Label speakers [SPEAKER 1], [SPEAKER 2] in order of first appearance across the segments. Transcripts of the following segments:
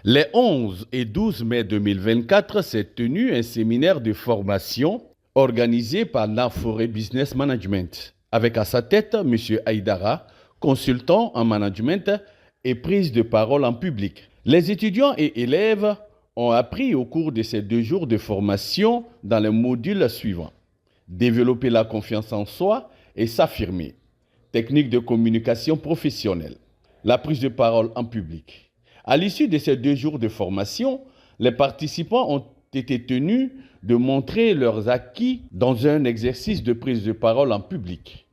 [SPEAKER 1] Les 11 et 12 mai 2024 s'est tenu un séminaire de formation organisé par l'Inforé Business Management, avec à sa tête M. Aïdara, consultant en management et prise de parole en public. Les étudiants et élèves ont appris au cours de ces 2 jours de formation dans les modules suivants: développer la confiance en soi et s'affirmer, technique de communication professionnelle, la prise de parole en public. À l'issue de ces 2 jours de formation, les participants ont été tenus de montrer leurs acquis dans un exercice de prise de parole en public.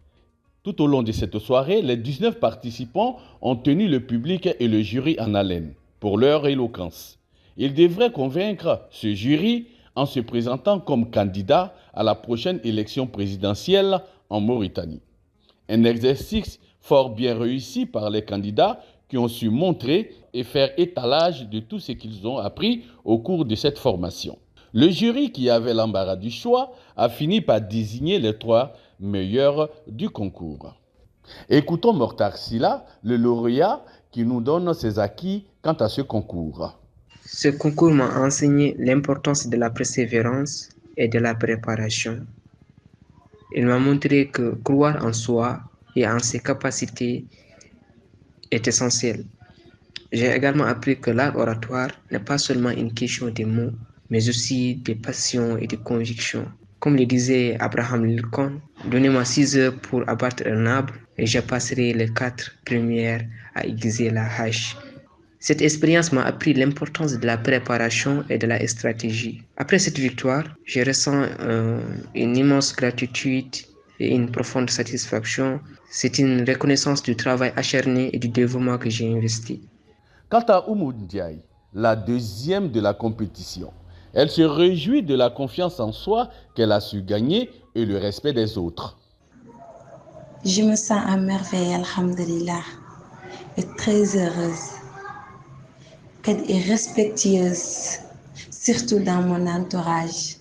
[SPEAKER 1] Tout au long de cette soirée, les 19 participants ont tenu le public et le jury en haleine pour leur éloquence. Ils devraient convaincre ce jury en se présentant comme candidat à la prochaine élection présidentielle en Mauritanie. Un exercice fort bien réussi par les candidats qui ont su montrer et faire étalage de tout ce qu'ils ont appris au cours de cette formation. Le jury, qui avait l'embarras du choix, a fini par désigner les 3 meilleurs du concours. Écoutons Mortar Silla, le lauréat, qui nous donne ses acquis quant à ce concours.
[SPEAKER 2] Ce concours m'a enseigné l'importance de la persévérance et de la préparation. Il m'a montré que croire en soi et en ses capacités est essentiel. J'ai également appris que l'art oratoire n'est pas seulement une question de mots, mais aussi de passion et de conviction. Comme le disait Abraham Lincoln, donnez-moi 6 heures pour abattre un arbre et je passerai les 4 premières à aiguiser la hache. Cette expérience m'a appris l'importance de la préparation et de la stratégie. Après cette victoire, je ressens une immense gratitude et une profonde satisfaction. C'est une reconnaissance du travail acharné et du dévouement que j'ai investi.
[SPEAKER 1] Quant à Oumou Ndiaye, la 2e de la compétition, elle se réjouit de la confiance en soi qu'elle a su gagner et le respect des autres.
[SPEAKER 3] Je me sens à merveille, alhamdulillah, et très heureuse et respectueuse, surtout dans mon entourage.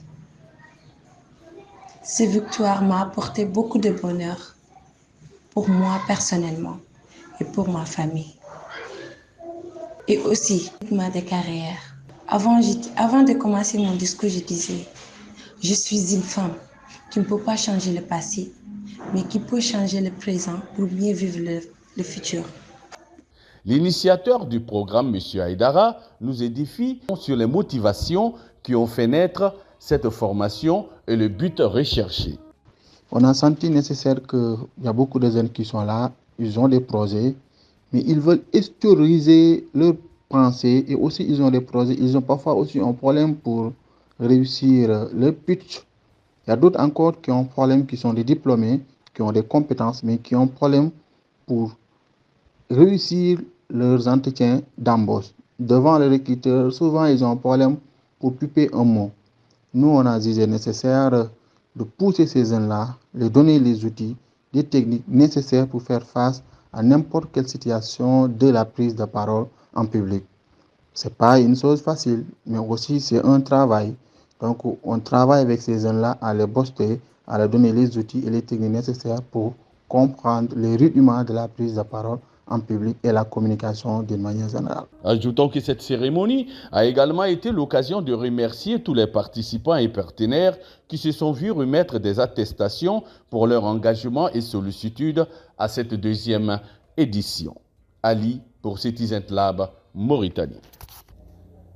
[SPEAKER 3] Cette victoire m'a apporté beaucoup de bonheur pour moi personnellement et pour ma famille. Et aussi, de carrière. Avant de commencer mon discours, je disais, je suis une femme qui ne peut pas changer le passé, mais qui peut changer le présent pour mieux vivre le futur.
[SPEAKER 1] L'initiateur du programme, M. Aïdara, nous édifie sur les motivations qui ont fait naître cette formation et le but recherché.
[SPEAKER 4] On a senti nécessaire qu'il y a beaucoup de jeunes qui sont là, ils ont des projets, mais ils veulent extérioriser leurs pensées et aussi ils ont des projets, ils ont parfois aussi un problème pour réussir leur pitch. Il y a d'autres encore qui ont un problème, qui sont des diplômés, qui ont des compétences, mais qui ont un problème pour réussir leurs entretiens d'embauche. Devant les recruteurs, souvent ils ont un problème pour piper un mot. Nous, on a jugé nécessaire de pousser ces jeunes-là, les donner les outils, les techniques nécessaires pour faire face à n'importe quelle situation de la prise de parole en public. Ce n'est pas une chose facile, mais aussi c'est un travail. Donc, on travaille avec ces jeunes-là à les booster, à leur donner les outils et les techniques nécessaires pour comprendre les rudiments de la prise de parole en public et la communication d'une manière générale.
[SPEAKER 1] Ajoutons que cette cérémonie a également été l'occasion de remercier tous les participants et partenaires qui se sont vus remettre des attestations pour leur engagement et sollicitude à cette 2e édition. Ali pour Citizen Lab, Mauritanie.